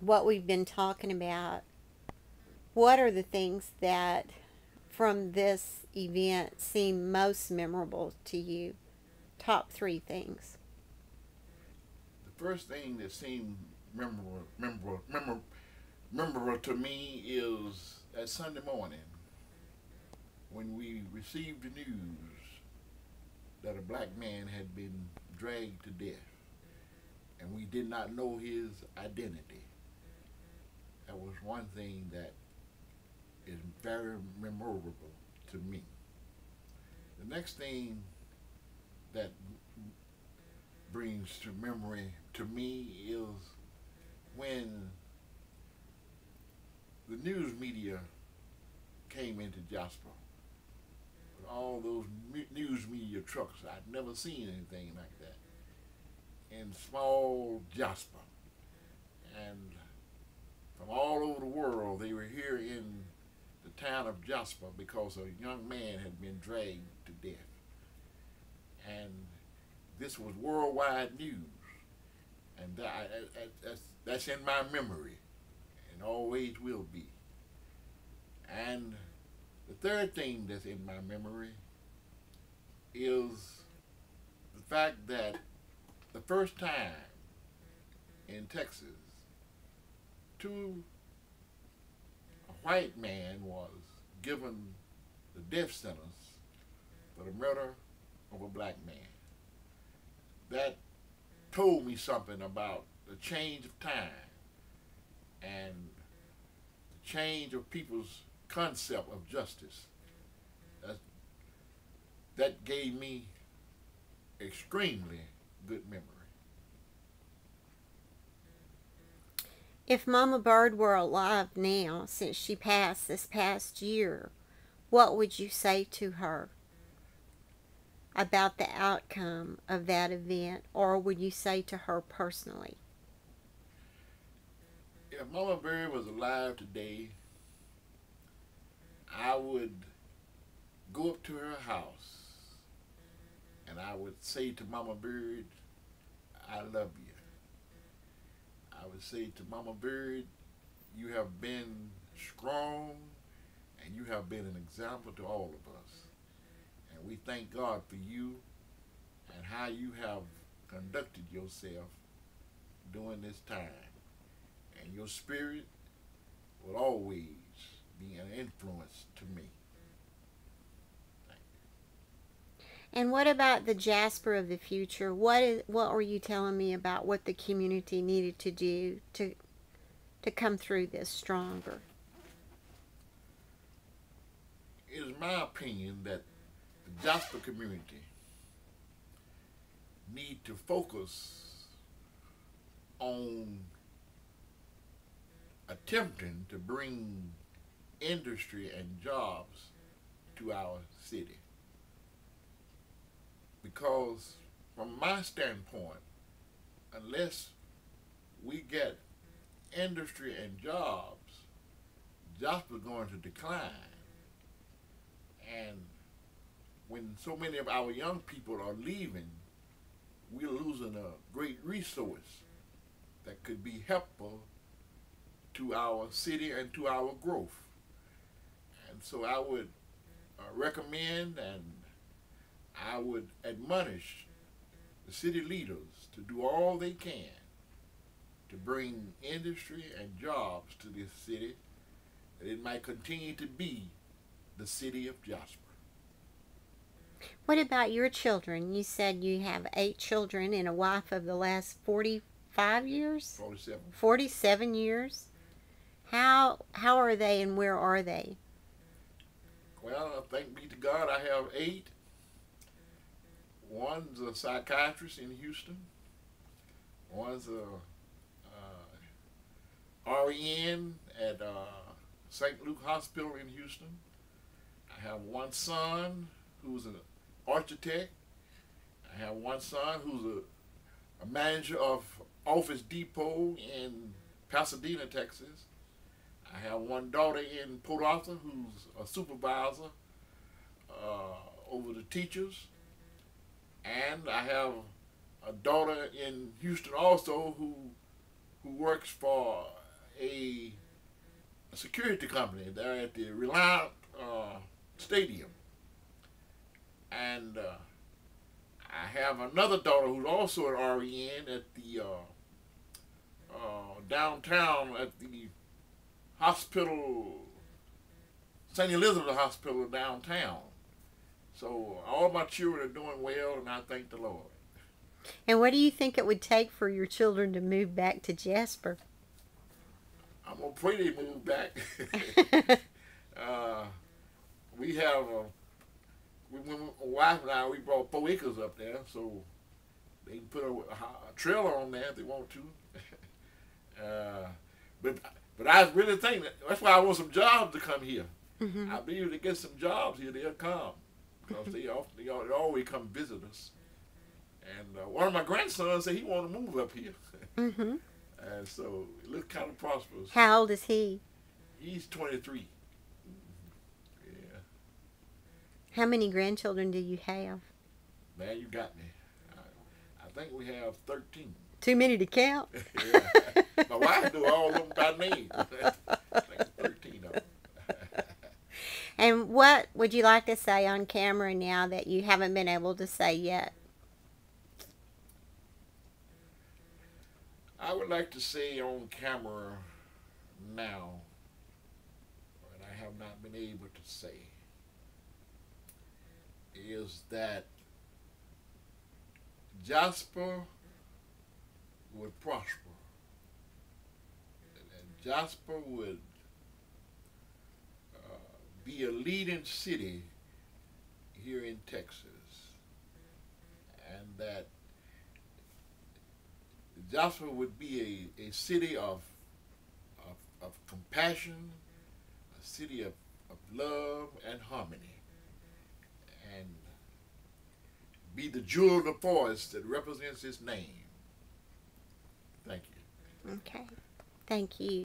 what we've been talking about, what are the things that from this event seem most memorable to you? Top three things. The first thing that seemed memorable to me is that Sunday morning when we received the news that a black man had been dragged to death and we did not know his identity. That was one thing that is very memorable to me. The next thing that brings to memory to me is when the news media came into Jasper with all those news media trucks. I'd never seen anything like that in small Jasper. And from all over the world, they were here in the town of Jasper because a young man had been dragged to death. And this was worldwide news. And that's in my memory and always will be. And the third thing that's in my memory is the fact that the first time in Texas, a white man was given the death sentence for the murder of a black man. That told me something about the change of time and the change of people's concept of justice. That, that gave me extremely good memory. If Mama Bird were alive now, since she passed this past year, what would you say to her about the outcome of that event, or would you say to her personally? If Mama Byrd was alive today, I would go up to her house and I would say to Mama Byrd, I love you. I would say to Mama Byrd, you have been strong and you have been an example to all of us. And we thank God for you and how you have conducted yourself during this time. And your spirit will always be an influence to me. Thank And what about the Jasper of the future? What were you telling me about what the community needed to do to come through this stronger? you. It is my opinion that the Jasper community need to focus on attempting to bring industry and jobs to our city. Because from my standpoint, unless we get industry and jobs, Jasper's going to decline. And when so many of our young people are leaving, we're losing a great resource that could be helpful to our city and to our growth. And so I would recommend and I would admonish the city leaders to do all they can to bring industry and jobs to this city, that it might continue to be the city of Jasper. What about your children? You said you have 8 children and a wife of the last 45 years? 47. 47 years? How are they and where are they? Well, thank be to God, I have 8. One's a psychiatrist in Houston. One's a REN at St. Luke Hospital in Houston. I have one son who's an architect. I have one son who's a manager of Office Depot in Pasadena, Texas. I have one daughter in Port Arthur who's a supervisor over the teachers. And I have a daughter in Houston also who works for a security company there at the Reliant Stadium. And I have another daughter who's also an REN at the downtown at the hospital, St. Elizabeth Hospital downtown. So all my children are doing well, and I thank the Lord. And what do you think it would take for your children to move back to Jasper? I'm going to pray they move back. We have, my wife and I, we brought 4 acres up there, so they can put a trailer on there if they want to. But I really think that's why I want some jobs to come here. Mm-hmm. I believe if they get some jobs here, they'll come. Because they always come visit us. And one of my grandsons said he wanted to move up here. Mm-hmm. And so it looks kind of prosperous. How old is he? He's 23. Yeah. How many grandchildren do you have? Man, you got me. I think we have 13. Too many to count? Yeah. My wife knew all of them by name. I think 13 of them. And what would you like to say on camera now that you haven't been able to say yet? I would like to say on camera now what I have not been able to say is that Jasper would prosper. And Jasper would be a leading city here in Texas. And that Jasper would be a city of compassion, a city of love and harmony, and be the jewel of the forest that represents his name. Thank you. Okay. Thank you.